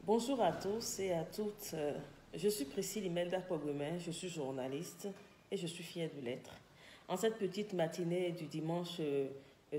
Bonjour à tous et à toutes. Je suis Priscille Imelda Pogomé, je suis journaliste et je suis fière de l'être. En cette petite matinée du dimanche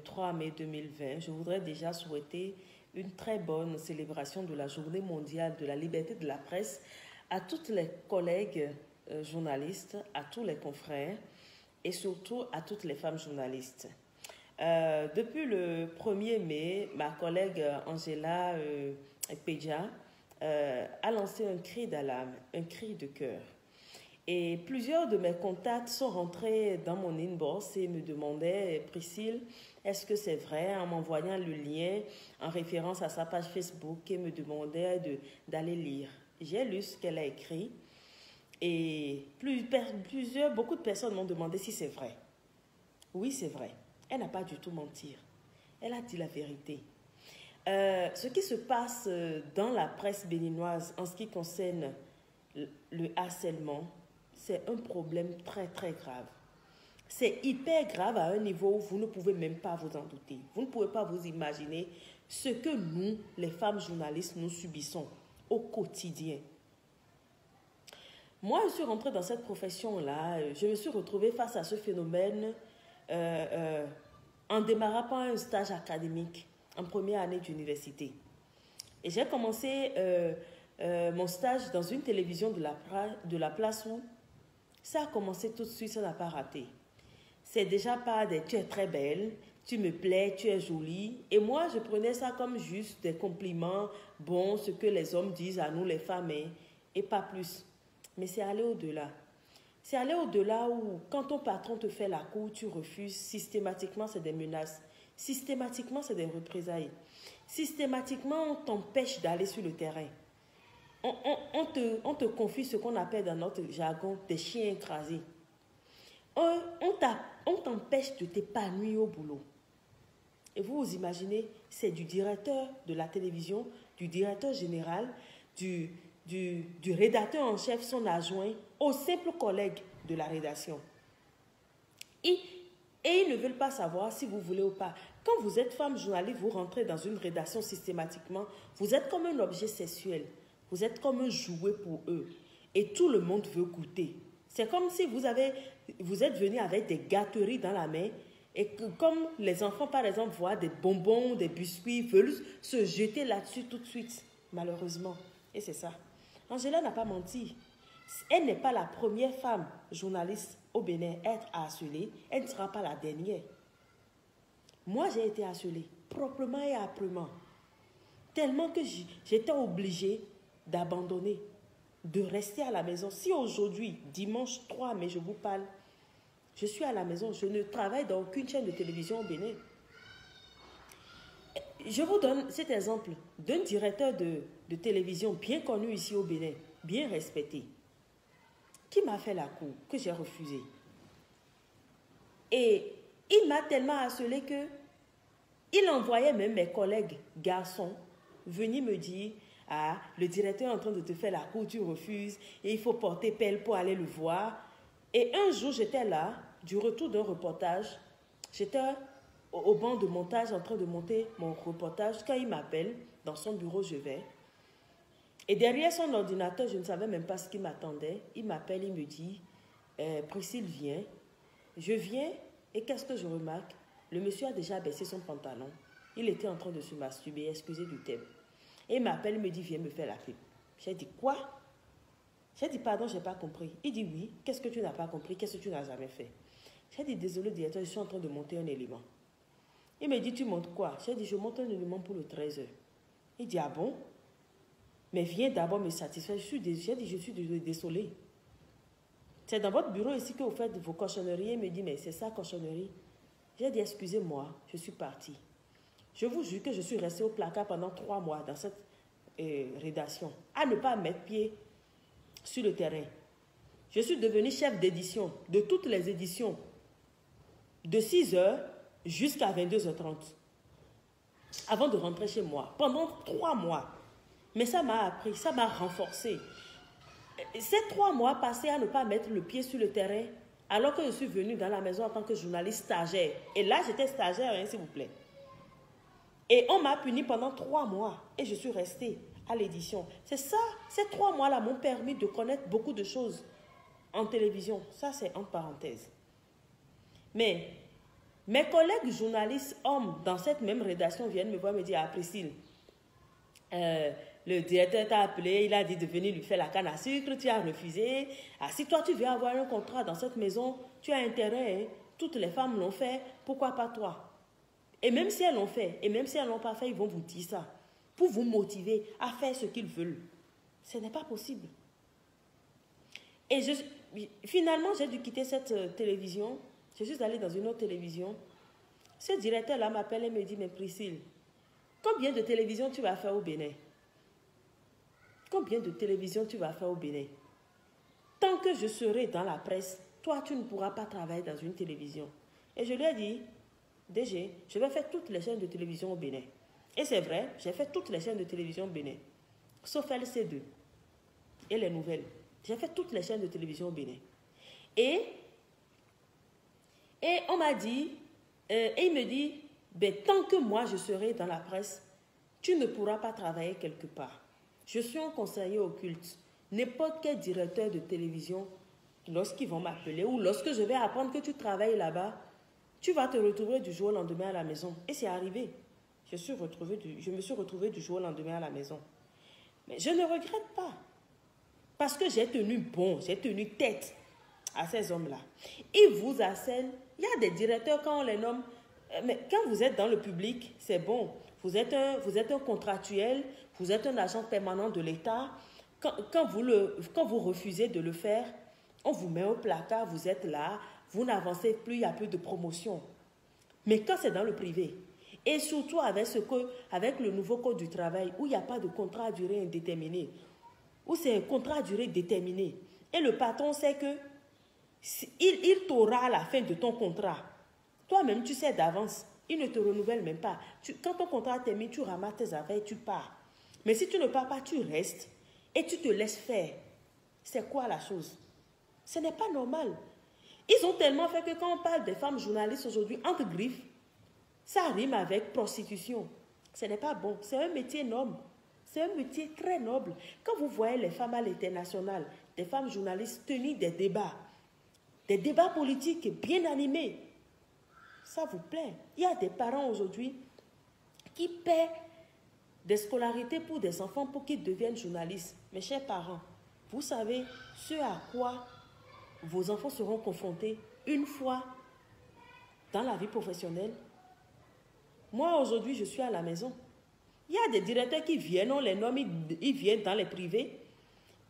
3 mai 2020, je voudrais déjà souhaiter une très bonne célébration de la Journée mondiale de la liberté de la presse à toutes les collègues journalistes, à tous les confrères et surtout à toutes les femmes journalistes. Depuis le 1er mai, ma collègue Angela Pédia a lancé un cri d'alarme, un cri de cœur. Et plusieurs de mes contacts sont rentrés dans mon inbox et me demandaient « Priscille, est-ce que c'est vrai ?» en m'envoyant le lien en référence à sa page Facebook et me demandaient d'aller lire. J'ai lu ce qu'elle a écrit et beaucoup de personnes m'ont demandé si c'est vrai. Oui, c'est vrai. Elle n'a pas du tout menti. Elle a dit la vérité. Ce qui se passe dans la presse béninoise en ce qui concerne le harcèlement, c'est un problème très très grave. C'est hyper grave à un niveau où vous ne pouvez même pas vous en douter. Vous ne pouvez pas vous imaginer ce que nous, les femmes journalistes, nous subissons au quotidien. Moi, je suis rentrée dans cette profession-là, je me suis retrouvée face à ce phénomène en démarrant par un stage académique en première année d'université. Et j'ai commencé mon stage dans une télévision de la place où ça a commencé tout de suite, ça n'a pas raté. C'est déjà pas des « tu es très belle », « tu me plais »,« tu es jolie ». Et moi, je prenais ça comme juste des compliments, bon, ce que les hommes disent à nous, les femmes, et pas plus. Mais c'est aller au-delà. C'est aller au-delà où, quand ton patron te fait la cour, tu refuses, systématiquement, c'est des menaces. Systématiquement, c'est des représailles. Systématiquement, on t'empêche d'aller sur le terrain. On te confie ce qu'on appelle dans notre jargon des chiens écrasés. On t'empêche de t'épanouir au boulot. Et vous vous imaginez, c'est du directeur de la télévision, du directeur général, du rédacteur en chef, son adjoint, aux simples collègues de la rédaction. Et ils ne veulent pas savoir si vous voulez ou pas. Quand vous êtes femme journaliste, vous rentrez dans une rédaction systématiquement, vous êtes comme un objet sexuel. Vous êtes comme un jouet pour eux. Et tout le monde veut goûter. C'est comme si vous êtes venu avec des gâteries dans la main et que comme les enfants, par exemple, voient des bonbons, des biscuits, veulent se jeter là-dessus tout de suite, malheureusement. Et c'est ça. Angela n'a pas menti. Elle n'est pas la première femme journaliste au Bénin à être harcelée. Elle ne sera pas la dernière. Moi, j'ai été harcelée, proprement et âprement. Tellement que j'étais obligée d'abandonner, de rester à la maison. Si aujourd'hui, dimanche 3 mai, je vous parle, je suis à la maison, je ne travaille dans aucune chaîne de télévision au Bénin. Je vous donne cet exemple d'un directeur de télévision bien connu ici au Bénin, bien respecté, qui m'a fait la cour, que j'ai refusé. Et il m'a tellement harcelé que il envoyait même mes collègues garçons venir me dire « Ah, le directeur est en train de te faire la cour, tu refuses, et il faut porter pelle pour aller le voir. » Et un jour, j'étais là, du retour d'un reportage, j'étais au banc de montage en train de monter mon reportage. Quand il m'appelle, dans son bureau, je vais. Et derrière son ordinateur, je ne savais même pas ce qui m'attendait. Il m'appelle, il me dit « Priscille, viens. » Je viens et qu'est-ce que je remarque? Le monsieur a déjà baissé son pantalon. Il était en train de se masturber, excusez du thème. Et il m'appelle, il me dit « Viens me faire la pipe. » J'ai dit « Quoi ?» J'ai dit « Pardon, je n'ai pas compris. » Il dit « Oui, qu'est-ce que tu n'as pas compris? Qu'est-ce que tu n'as jamais fait ?» J'ai dit « Désolé, directeur, je suis en train de monter un élément. » Il me dit « Tu montes quoi ?» J'ai dit « Je monte un élément pour le 13h. » Il dit « Ah bon? Mais viens d'abord me satisfaire. » J'ai dit « Je suis désolé. C'est dans votre bureau ici que vous faites vos cochonneries. » Il me dit « Mais c'est ça, cochonnerie. » J'ai dit « Excusez-moi, je suis partie. » Je vous jure que je suis restée au placard pendant 3 mois dans cette rédaction, à ne pas mettre pied sur le terrain. Je suis devenue chef d'édition de toutes les éditions, de 6h jusqu'à 22h30, avant de rentrer chez moi, pendant 3 mois. Mais ça m'a appris, ça m'a renforcé. Ces 3 mois passés à ne pas mettre le pied sur le terrain, alors que je suis venue dans la maison en tant que journaliste stagiaire. Et là, j'étais stagiaire, hein, s'il vous plaît. Et on m'a puni pendant 3 mois. Et je suis restée à l'édition. C'est ça, ces 3 mois-là m'ont permis de connaître beaucoup de choses en télévision. Ça, c'est entre parenthèses. Mais mes collègues journalistes hommes dans cette même rédaction viennent me voir et me dire, ah Priscille, le directeur t'a appelé, il a dit de venir lui faire la canne à sucre, tu as refusé. Ah, si toi tu veux avoir un contrat dans cette maison, tu as intérêt, hein? Toutes les femmes l'ont fait, pourquoi pas toi? Et même si elles l'ont fait, et même si elles ne l'ont pas fait, ils vont vous dire ça, pour vous motiver à faire ce qu'ils veulent. Ce n'est pas possible. Et finalement, j'ai dû quitter cette télévision. Je suis allée dans une autre télévision. Ce directeur-là m'appelle et me dit, mais Priscille, combien de télévisions tu vas faire au Bénin? Combien de télévisions tu vas faire au Bénin? Tant que je serai dans la presse, toi, tu ne pourras pas travailler dans une télévision. Et je lui ai dit, DG, je vais faire toutes les chaînes de télévision au Bénin. Et c'est vrai, j'ai fait toutes les chaînes de télévision au Bénin, sauf LC2 et les nouvelles. J'ai fait toutes les chaînes de télévision au Bénin. Et on m'a dit, et il me dit, ben, tant que moi je serai dans la presse, tu ne pourras pas travailler quelque part. Je suis un conseiller occulte. N'importe quel directeur de télévision, lorsqu'ils vont m'appeler ou lorsque je vais apprendre que tu travailles là-bas, tu vas te retrouver du jour au lendemain à la maison. Et c'est arrivé. Je me suis retrouvée du jour au lendemain à la maison. Mais je ne regrette pas. Parce que j'ai tenu bon, j'ai tenu tête à ces hommes-là. Ils vous harcèlent. Il y a des directeurs, quand on les nomme, mais quand vous êtes dans le public, c'est bon. Vous êtes un contractuel, vous êtes un agent permanent de l'État. Quand vous refusez de le faire, on vous met au placard, vous êtes là, vous n'avancez plus, il n'y a plus de promotion. Mais quand c'est dans le privé, et surtout avec le nouveau code du travail, où il n'y a pas de contrat à durée indéterminée, où c'est un contrat à durée déterminée, et le patron sait que il t'aura à la fin de ton contrat. Toi-même, tu sais d'avance, il ne te renouvelle même pas. Quand ton contrat termine, tu ramasses tes affaires et tu pars. Mais si tu ne pars pas, tu restes et tu te laisses faire. C'est quoi la chose? Ce n'est pas normal. Ils ont tellement fait que quand on parle des femmes journalistes aujourd'hui, entre griffes, ça rime avec prostitution. Ce n'est pas bon. C'est un métier noble. C'est un métier très noble. Quand vous voyez les femmes à l'international, des femmes journalistes tenir des débats politiques bien animés, ça vous plaît. Il y a des parents aujourd'hui qui paient des scolarités pour des enfants pour qu'ils deviennent journalistes. Mes chers parents, vous savez ce à quoi vos enfants seront confrontés une fois dans la vie professionnelle. Moi, aujourd'hui, je suis à la maison. Il y a des directeurs qui viennent, on les nomme, ils viennent dans les privés,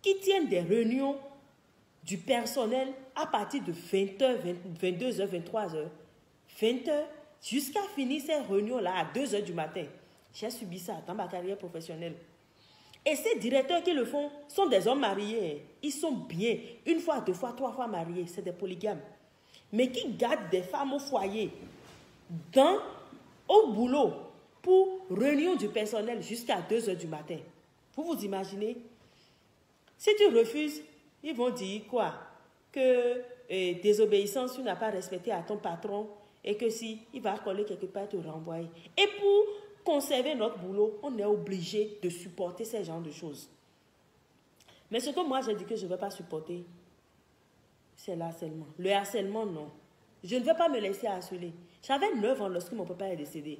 qui tiennent des réunions du personnel à partir de 20h, 22h, 23h, 20h, jusqu'à finir ces réunions-là à 2h du matin. J'ai subi ça dans ma carrière professionnelle. Et ces directeurs qui le font sont des hommes mariés. Ils sont bien, 1 fois, 2 fois, 3 fois mariés. C'est des polygames. Mais qui gardent des femmes au foyer, au boulot, pour réunion du personnel jusqu'à 2h du matin. Vous vous imaginez? Si tu refuses, ils vont dire quoi? Que désobéissance, tu n'as pas respecté à ton patron et que si il va coller quelque part, te renvoyer. Et pour conserver notre boulot, on est obligé de supporter ces genres de choses. Mais ce que moi j'ai dit que je ne vais pas supporter, c'est le harcèlement. Le harcèlement, non. Je ne vais pas me laisser harceler. J'avais 9 ans lorsque mon papa est décédé.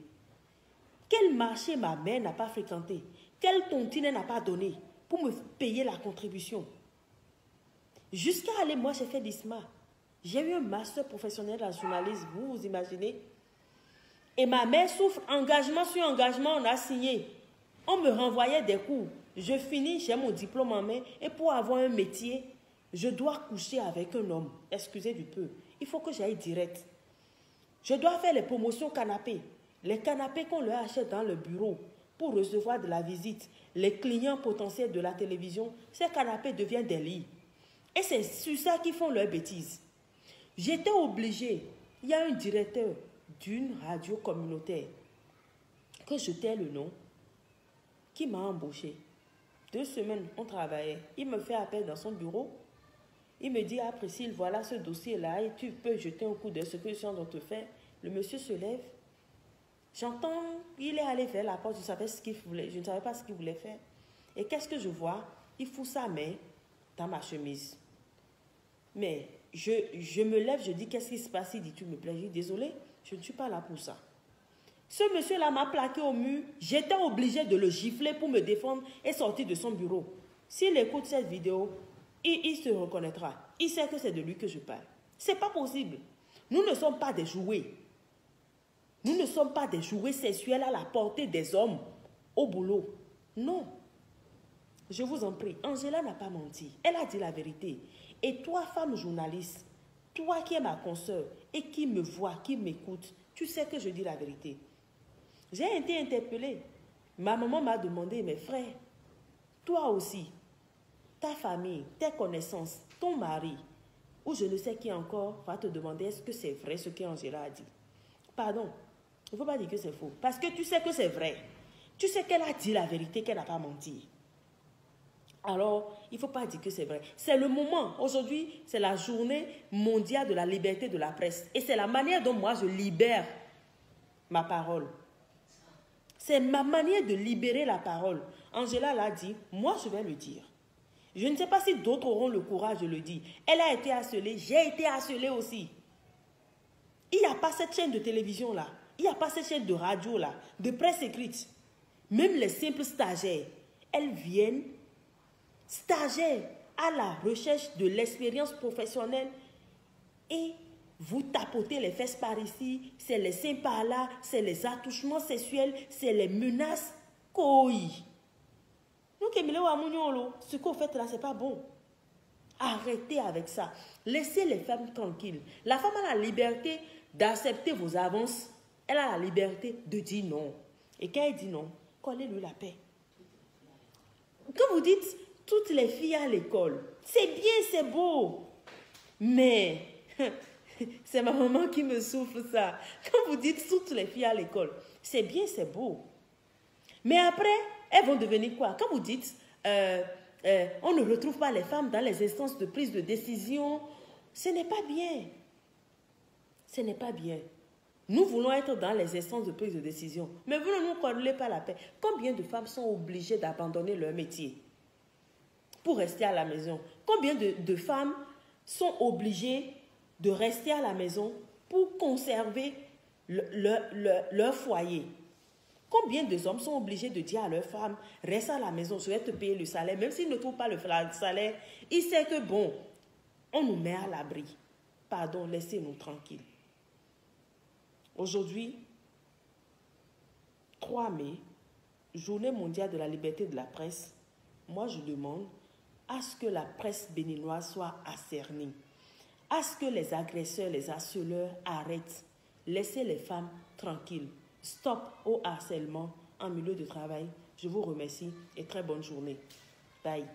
Quel marché ma mère n'a pas fréquenté? Quelle tontine elle n'a pas donné pour me payer la contribution? Jusqu'à aller, moi j'ai fait l'ISMA. J'ai eu un master professionnel en journalisme, vous vous imaginez? Et ma mère souffre, engagement sur engagement, on a signé. On me renvoyait des cours. Je finis, j'ai mon diplôme en main. Et pour avoir un métier, je dois coucher avec un homme. Excusez du peu. Il faut que j'aille direct. Je dois faire les promotions canapés. Les canapés qu'on leur achète dans le bureau pour recevoir de la visite. Les clients potentiels de la télévision, ces canapés deviennent des lits. Et c'est sur ça qu'ils font leurs bêtises. J'étais obligée. Il y a un directeur d'une radio communautaire, que je tais le nom, qui m'a embauché. 2 semaines, on travaillait. Il me fait appel dans son bureau. Il me dit, ah Priscille, voilà ce dossier-là et tu peux jeter un coup d'œil ce que je suis en train de te faire. Le monsieur se lève. J'entends, il est allé vers la porte, je savais ce qu'il voulait, je ne savais pas ce qu'il voulait faire. Et qu'est-ce que je vois? Il fout sa main dans ma chemise. Mais je me lève, je dis, qu'est-ce qui se passe? Il dit, tu me plais? Je dis, désolé, je ne suis pas là pour ça. Ce monsieur-là m'a plaqué au mur. J'étais obligée de le gifler pour me défendre et sortir de son bureau. S'il écoute cette vidéo, il se reconnaîtra. Il sait que c'est de lui que je parle. Ce n'est pas possible. Nous ne sommes pas des jouets. Nous ne sommes pas des jouets sexuels à la portée des hommes au boulot. Non. Je vous en prie, Angela n'a pas menti. Elle a dit la vérité. Et toi, femme journaliste, toi qui es ma consoeur et qui me vois, qui m'écoute, tu sais que je dis la vérité. J'ai été interpellée. Ma maman m'a demandé, mes frères, toi aussi, ta famille, tes connaissances, ton mari, ou je ne sais qui encore, va te demander est-ce que c'est vrai ce qu'Angela a dit. Pardon, il ne faut pas dire que c'est faux. Parce que tu sais que c'est vrai. Tu sais qu'elle a dit la vérité, qu'elle n'a pas menti. Alors, il ne faut pas dire que c'est vrai. C'est le moment. Aujourd'hui, c'est la journée mondiale de la liberté de la presse. Et c'est la manière dont moi, je libère ma parole. C'est ma manière de libérer la parole. Angela l'a dit, moi, je vais le dire. Je ne sais pas si d'autres auront le courage de le dire. Elle a été harcelée, j'ai été harcelée aussi. Il n'y a pas cette chaîne de télévision-là. Il n'y a pas cette chaîne de radio-là, de presse écrite. Même les simples stagiaires, elles viennent stagiaires à la recherche de l'expérience professionnelle et vous tapotez les fesses par ici, c'est les seins par là, c'est les attouchements sexuels, c'est les menaces. Koi. Ce que vous faites là, ce n'est pas bon. Arrêtez avec ça. Laissez les femmes tranquilles. La femme a la liberté d'accepter vos avances. Elle a la liberté de dire non. Et quand elle dit non, collez-lui la paix. Quand vous dites toutes les filles à l'école, c'est bien, c'est beau. Mais c'est ma maman qui me souffle ça. Quand vous dites toutes les filles à l'école, c'est bien, c'est beau. Mais après, elles vont devenir quoi? Quand vous dites, on ne retrouve pas les femmes dans les instances de prise de décision, ce n'est pas bien. Ce n'est pas bien. Nous voulons être dans les instances de prise de décision, mais vous ne nous collez pas la paix. Combien de femmes sont obligées d'abandonner leur métier pour rester à la maison? Combien de femmes sont obligées de rester à la maison pour conserver leur foyer? Combien d'hommes sont obligés de dire à leurs femmes, reste à la maison, je vais te payer le salaire, même s'ils ne trouvent pas le salaire, ils savent que bon, on nous met à l'abri. Pardon, laissez-nous tranquilles. Aujourd'hui, 3 mai, journée mondiale de la liberté de la presse, moi je demande à ce que la presse béninoise soit accernée, à ce que les agresseurs, les harceleurs arrêtent. Laissez les femmes tranquilles. Stop au harcèlement en milieu de travail. Je vous remercie et très bonne journée. Bye.